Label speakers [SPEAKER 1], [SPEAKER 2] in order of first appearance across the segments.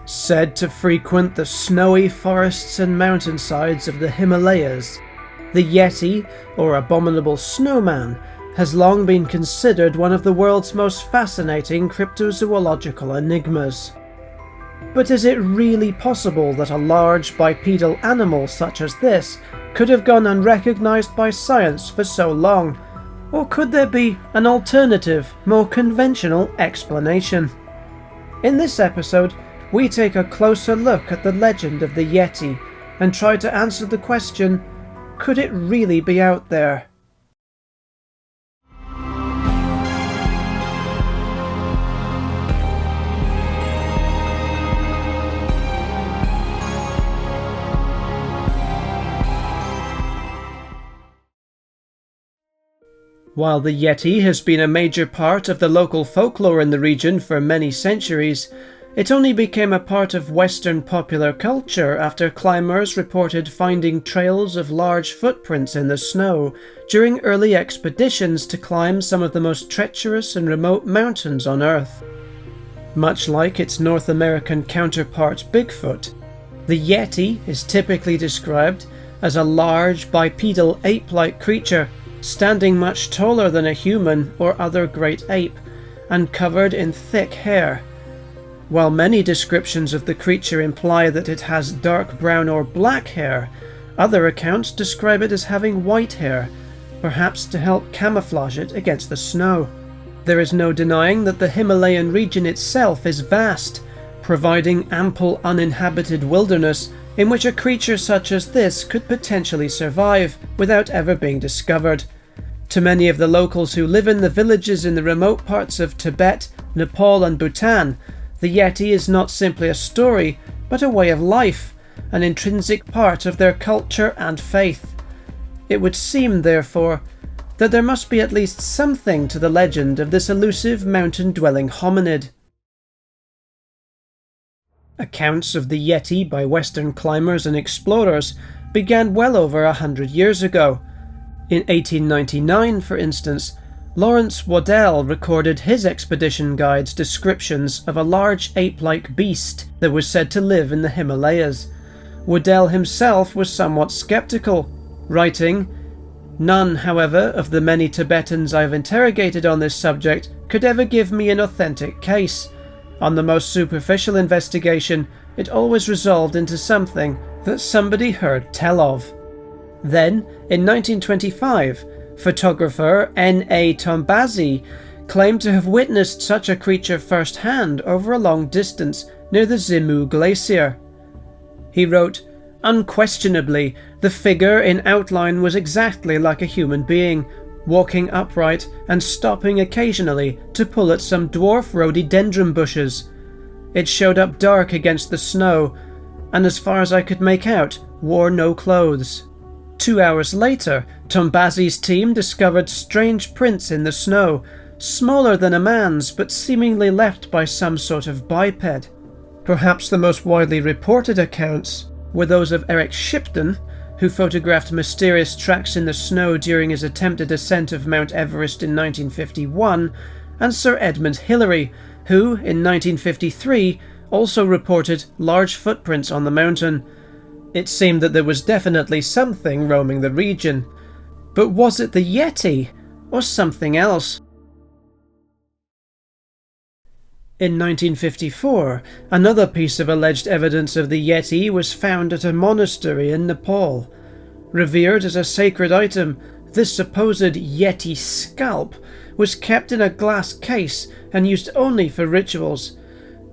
[SPEAKER 1] Said to frequent the snowy forests and mountainsides of the Himalayas, the Yeti, or Abominable Snowman, has long been considered one of the world's most fascinating cryptozoological enigmas. But is it really possible that a large bipedal animal such as this could have gone unrecognized by science for so long? Or could there be an alternative, more conventional explanation? In this episode, we take a closer look at the legend of the Yeti and try to answer the question, could it really be out there? While the Yeti has been a major part of the local folklore in the region for many centuries, it only became a part of Western popular culture after climbers reported finding trails of large footprints in the snow during early expeditions to climb some of the most treacherous and remote mountains on Earth. Much like its North American counterpart Bigfoot, the Yeti is typically described as a large bipedal ape-like creature standing much taller than a human or other great ape, and covered in thick hair. While many descriptions of the creature imply that it has dark brown or black hair, other accounts describe it as having white hair, perhaps to help camouflage it against the snow. There is no denying that the Himalayan region itself is vast, providing ample uninhabited wilderness in which a creature such as this could potentially survive without ever being discovered. To many of the locals who live in the villages in the remote parts of Tibet, Nepal and Bhutan, the Yeti is not simply a story, but a way of life, an intrinsic part of their culture and faith. It would seem, therefore, that there must be at least something to the legend of this elusive mountain-dwelling hominid. Accounts of the Yeti by Western climbers and explorers began well over 100 years ago. In 1899, for instance, Lawrence Waddell recorded his expedition guide's descriptions of a large ape-like beast that was said to live in the Himalayas. Waddell himself was somewhat skeptical, writing, "None, however, of the many Tibetans I've interrogated on this subject could ever give me an authentic case. On the most superficial investigation, it always resolved into something that somebody heard tell of." Then, in 1925, photographer N.A. Tombazi claimed to have witnessed such a creature firsthand over a long distance near the Zimu Glacier. He wrote, "Unquestionably, the figure in outline was exactly like a human being, walking upright and stopping occasionally to pull at some dwarf rhododendron bushes. It showed up dark against the snow, and as far as I could make out, wore no clothes." 2 hours later, Tombazi's team discovered strange prints in the snow, smaller than a man's but seemingly left by some sort of biped. Perhaps the most widely reported accounts were those of Eric Shipton, who photographed mysterious tracks in the snow during his attempted ascent of Mount Everest in 1951, and Sir Edmund Hillary, who, in 1953, also reported large footprints on the mountain. It seemed that there was definitely something roaming the region. But was it the Yeti, or something else? In 1954, another piece of alleged evidence of the Yeti was found at a monastery in Nepal. Revered as a sacred item, this supposed Yeti scalp was kept in a glass case and used only for rituals.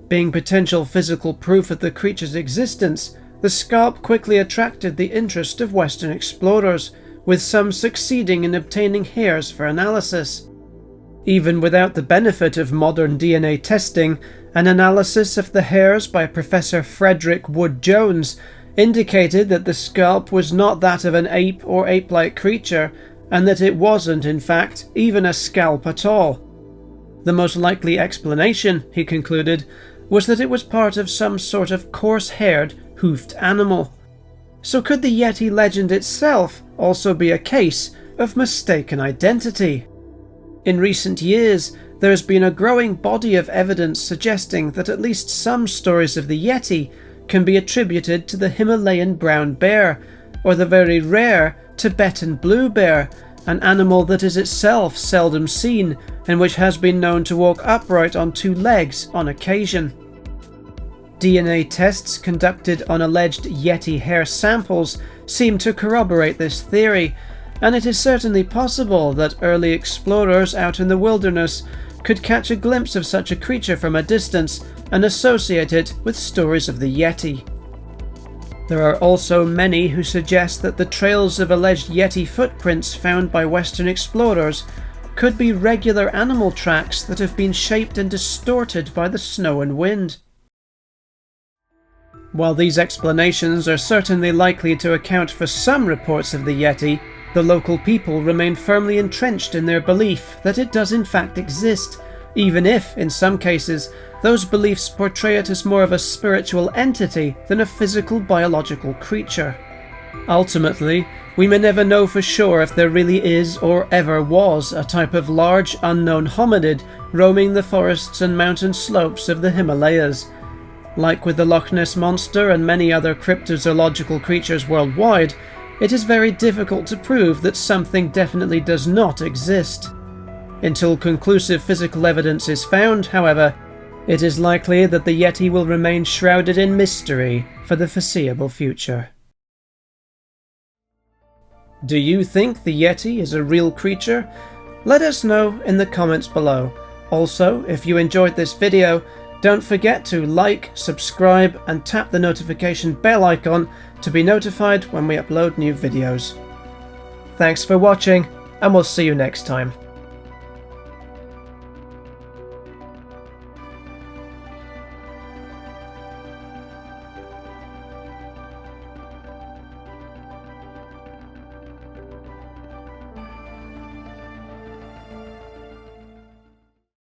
[SPEAKER 1] Being potential physical proof of the creature's existence, the scalp quickly attracted the interest of Western explorers, with some succeeding in obtaining hairs for analysis. Even without the benefit of modern DNA testing, an analysis of the hairs by Professor Frederick Wood Jones indicated that the scalp was not that of an ape or ape-like creature, and that it wasn't, in fact, even a scalp at all. The most likely explanation, he concluded, was that it was part of some sort of coarse-haired, hoofed animal. So could the Yeti legend itself also be a case of mistaken identity? In recent years, there has been a growing body of evidence suggesting that at least some stories of the Yeti can be attributed to the Himalayan brown bear, or the very rare Tibetan blue bear, an animal that is itself seldom seen and which has been known to walk upright on two legs on occasion. DNA tests conducted on alleged Yeti hair samples seem to corroborate this theory, and it is certainly possible that early explorers out in the wilderness could catch a glimpse of such a creature from a distance and associate it with stories of the Yeti. There are also many who suggest that the trails of alleged Yeti footprints found by Western explorers could be regular animal tracks that have been shaped and distorted by the snow and wind. While these explanations are certainly likely to account for some reports of the Yeti, the local people remain firmly entrenched in their belief that it does in fact exist, even if, in some cases, those beliefs portray it as more of a spiritual entity than a physical biological creature. Ultimately, we may never know for sure if there really is or ever was a type of large unknown hominid roaming the forests and mountain slopes of the Himalayas. Like with the Loch Ness Monster and many other cryptozoological creatures worldwide, it is very difficult to prove that something definitely does not exist. Until conclusive physical evidence is found, however, it is likely that the Yeti will remain shrouded in mystery for the foreseeable future. Do you think the Yeti is a real creature? Let us know in the comments below. Also, if you enjoyed this video, don't forget to like, subscribe, and tap the notification bell icon to be notified when we upload new videos. Thanks for watching, and we'll see you next time.